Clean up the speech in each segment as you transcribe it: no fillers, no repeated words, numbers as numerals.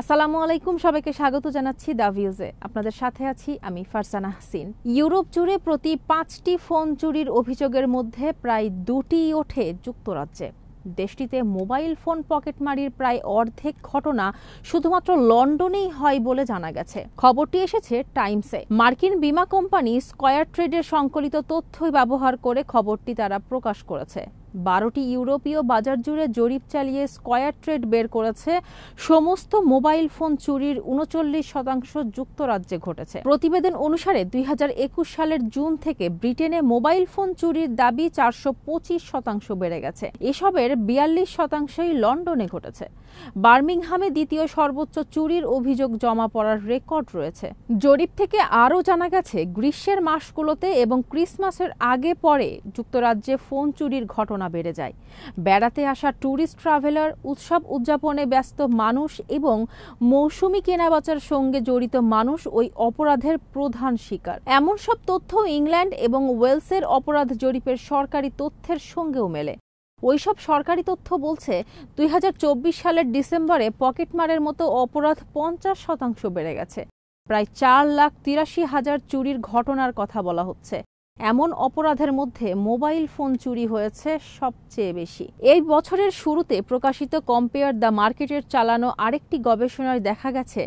আসসালামু আলাইকুম, সবাইকে স্বাগত জানাচ্ছি দা ভিউজে। আপনাদের সাথে আছি আমি ফারজানা হাসিন। ইউরোপ জুড়ে প্রতি 5টি ফোন চুরির অভিযোগের মধ্যে প্রায় 2টি ওঠে যুক্তরাজ্যে। দেশটিতে মোবাইল ফোন পকেটমারির প্রায় অর্ধেক ঘটনা শুধুমাত্র লন্ডনেই হয় বলে জানা গেছে। খবরটি এসেছে টাইমসে। মার্কিন বীমা কোম্পানি স্কয়ার ট্রেডের সংকলিত তথ্য ব্যবহার করে খবরটি তারা প্রকাশ করেছে। 12টি ইউরোপীয় বাজার জুড়ে জরিপ চালিয়ে স্কয়ার ট্রেড বের করেছে সমস্ত মোবাইল ফোন চুরির 39% যুক্তরাজ্যে ঘটেছে। প্রতিবেদন অনুসারে 2021 সালের জুন থেকে ব্রিটেনে মোবাইল ফোন চুরির দাবি 425% বেড়ে গেছে। এসবের 42%ই লন্ডনে ঘটেছে। বার্মিংহামে দ্বিতীয় সর্বোচ্চ চুরির অভিযোগ জমা পড়ার রেকর্ড রয়েছে। জরিপ থেকে আরও জানা গেছে গ্রীষ্মের মাসগুলোতে এবং ক্রিসমাসের আগে পরে যুক্তরাজ্যে ফোন চুরির ঘটনা বেড়ে যায়। বেড়াতে আসা ট্যুরিস্ট ট্রাভেলার, উৎসব উদযাপনে ব্যস্ত মানুষ এবং মৌসুমি কেনাবেচার সঙ্গে জড়িত মানুষ ওই অপরাধের প্রধান শিকার। এমন সব তথ্য ইংল্যান্ড এবং ওয়েলসের অপরাধ জরিপের সরকারি তথ্যের সঙ্গেও মেলে। ওইসব সরকারি তথ্য বলছে 2024 সালের ডিসেম্বরে পকেটমারের মতো অপরাধ 50% বেড়ে গেছে। প্রায় 4,83,000 চুরির ঘটনার কথা বলা হচ্ছে। এমন অপরাধের মধ্যে মোবাইল ফোন চুরি হয়েছে সবচেয়ে বেশি। এই বছরের শুরুতে প্রকাশিত কম্পেয়ার দ্য মার্কেটের চালানো আরেকটি গবেষণায় দেখা গেছে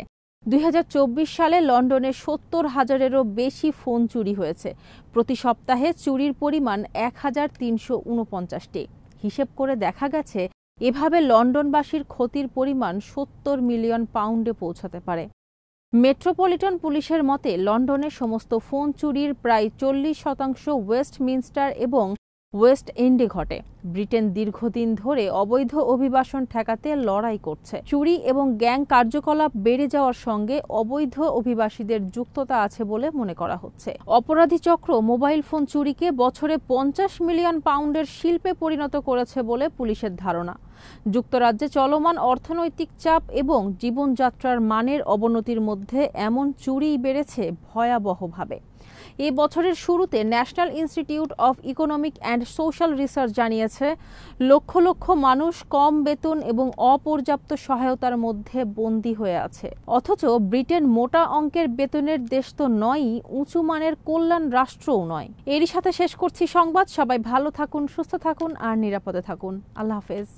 2024 সালে লন্ডনে 70,000-এরও বেশি ফোন চুরি হয়েছে। প্রতি সপ্তাহে চুরির পরিমাণ 1,349টি। হিসেব করে দেখা গেছে এভাবে লন্ডনবাসীর ক্ষতির পরিমাণ 70 মিলিয়ন পাউন্ডে পৌঁছাতে পারে। মেট্রোপলিটন পুলিশের মতে লন্ডনে সমস্ত ফোন চুরির প্রায় 40% ওয়েস্টমিনস্টার এবং ওয়েস্ট এন্ডে ঘটে। ব্রিটেন দীর্ঘদিন ধরে অবৈধ অভিবাসন ঠেকাতে লড়াই করছে। চুরি এবং গ্যাং কার্যকলাপ বেড়ে যাওয়ার সঙ্গে অবৈধ অভিবাসীদের যুক্ততা আছে বলে মনে করা হচ্ছে। অপরাধী চক্র মোবাইল ফোন চুরিকে বছরে 50 মিলিয়ন পাউন্ডের শিল্পে পরিণত করেছে বলে পুলিশের ধারণা। যুক্তরাজ্যে চলমান অর্থনৈতিক চাপ এবং জীবনযাত্রার মানের অবনতির মধ্যে এমন চুরি বেড়েছে ভয়াবহভাবে। এই বছরের শুরুতে national institute of economic and social research জানিয়েছে লক্ষ লক্ষ মানুষ কম বেতন এবং অপর্যাপ্ত সহায়তার মধ্যে বন্দী হয়ে আছে। অথচ ব্রিটেন মোটা অঙ্কের বেতনের দেশ তো নয়ই, উঁচু মানের কল্যাণ রাষ্ট্রও নয়। এরই সাথে শেষ করছি সংবাদ। সবাই ভালো থাকুন, সুস্থ থাকুন আর নিরাপদে থাকুন। আল্লাহ হাফেজ।